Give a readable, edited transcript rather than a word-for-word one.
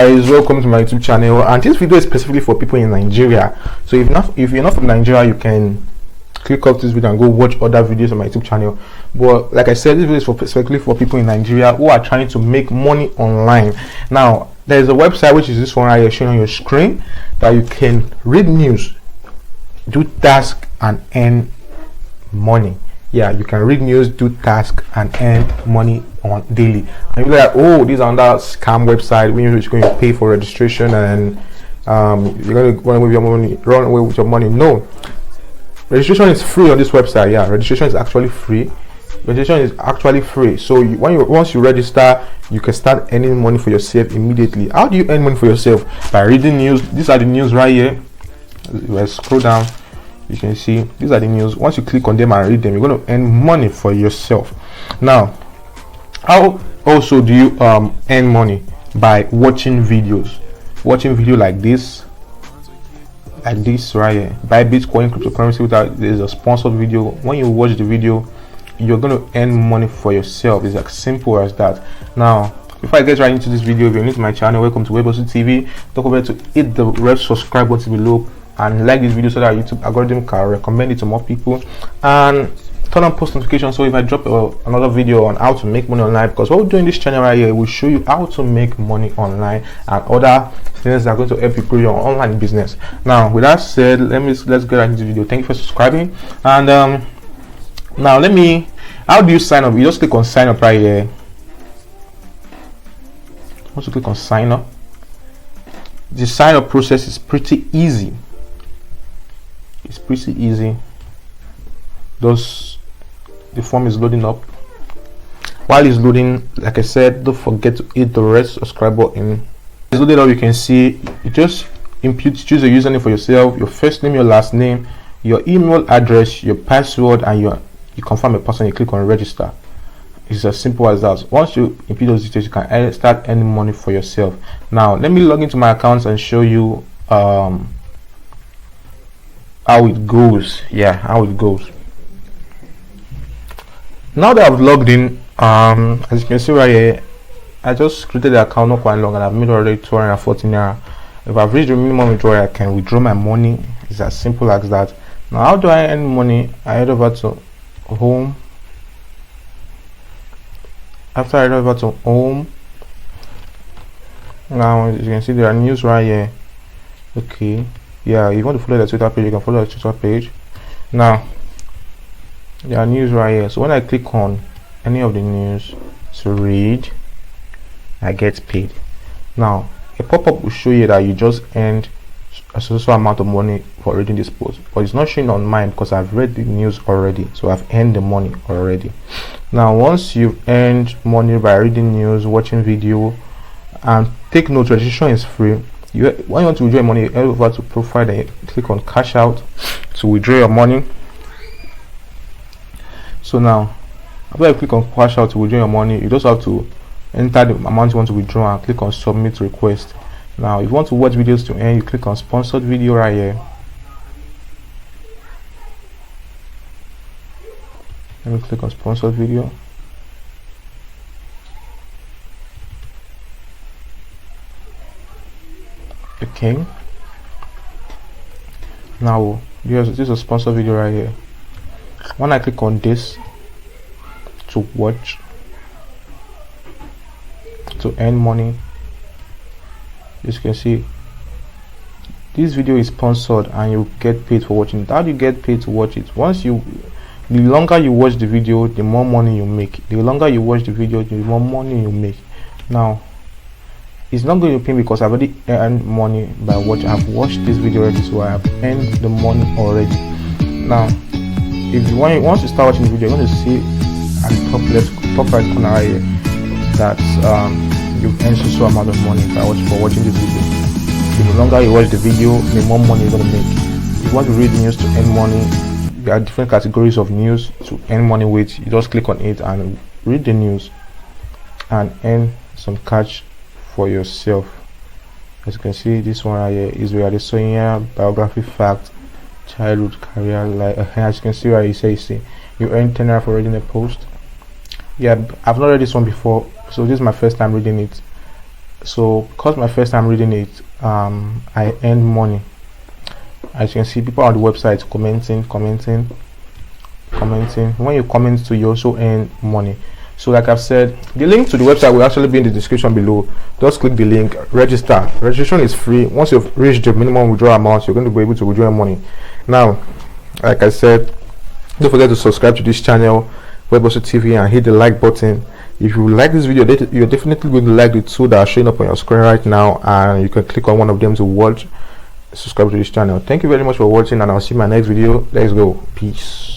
guys, welcome to my YouTube channel, and this video is specifically for people in Nigeria. So if you're not from Nigeria, you can click off this video and go watch other videos on my YouTube channel. But like I said, this video is specifically for people in Nigeria who are trying to make money online. Now there's a website, which is this one right here showing on your screen, that you can read news, do tasks, and earn money. Yeah, you can read news, do tasks, and earn money on daily. And you're like, oh, this is another scam website when you're going to pay for registration and you're going to run away with your money. No, registration is free on this website. Yeah, registration is actually free. So once you register, you can start earning money for yourself immediately. How do you earn money for yourself? By reading news. These are the news right here. Let's scroll down. You can see these are the news. Once you click on them and read them, you're going to earn money for yourself. Now, how also do you earn money? By watching videos. Watching video like this right here. Buy Bitcoin cryptocurrency without, there's a sponsored video. When you watch the video, you're going to earn money for yourself. It's as simple as that. Now, before I get right into this video, if you're new to my channel, welcome to Webhustle TV. Don't forget to hit the red subscribe button below and like this video so that YouTube algorithm can recommend it to more people, and turn on post notifications so if I drop another video on how to make money online, because what we're doing this channel right here will show you how to make money online and other things that are going to help you grow your online business. Now with that said, let's get right into the video. Thank you for subscribing. And now how do you sign up? You just click on sign up right here. Once you click on sign up, the sign up process is pretty easy. It's pretty easy. The form is loading up. While it's loading, like I said, don't forget to hit the red subscribe button. It's loaded up. You can see you just choose a username for yourself, your first name, your last name, your email address, your password, and you confirm a person. You click on register. It's as simple as that. Once you input those details, you can start earning money for yourself. Now let me log into my accounts and show you how it goes. Yeah, how it goes. Now that I've logged in, as you can see right here, I just created the account not quite long and I've made already 214 naira. If I've reached the minimum withdrawal, I can withdraw my money. It's as simple as that. Now how do I earn money? I head over to home. After I head over to home, now as you can see there are news right here. Okay, yeah, if you want to follow the Twitter page, you can follow the Twitter page. Now there are news right here. So when I click on any of the news to read, I get paid. Now a pop-up will show you that you just earned a certain amount of money for reading this post, but it's not showing on mine because I've read the news already, so I've earned the money already. Now once you've earned money by reading news, watching video, and take note, registration is free. When you want to withdraw your money, head over to profile and click on cash out to withdraw your money. So now after you click on cash out to withdraw your money, you just have to enter the amount you want to withdraw and click on submit request. Now if you want to watch videos to earn, you click on sponsored video right here. Let me click on sponsored video. Okay, now this is a sponsored video right here. When I click on this to watch, to earn money, as you can see, this video is sponsored and you get paid for watching it. How do you get paid to watch it? The longer you watch the video, the more money you make. The longer you watch the video, the more money you make. Now it's not going to pay me because I've already earned money by watching. I've watched this video already, so I have earned the money already. Now if you once you start watching the video, you're going to see at the top right corner right here that you've earned so amount of money for watching this video. The longer you watch the video, the more money you're going to make. If you want to read news to earn money, there are different categories of news to earn money with. You just click on it and read the news and earn some cash for yourself. As you can see, this one right here is where the Sonia biography fact, childhood career life. As you can see right, you say you earn 10 naira for reading a post. Yeah, I've not read this one before, so this is my first time reading it. So because my first time reading it, I earned money. As you can see, people on the website commenting. When you comment to, you also earn money. So like I've said, the link to the website will actually be in the description below. Just click the link, register. Registration is free. Once you've reached the minimum withdrawal amount, you're going to be able to withdraw your money. Now, like I said, don't forget to subscribe to this channel, Webhustle TV, and hit the like button. If you like this video, you're definitely going to like the two that are showing up on your screen right now, and you can click on one of them to watch. Subscribe to this channel. Thank you very much for watching, and I'll see you in my next video. Let's go. Peace.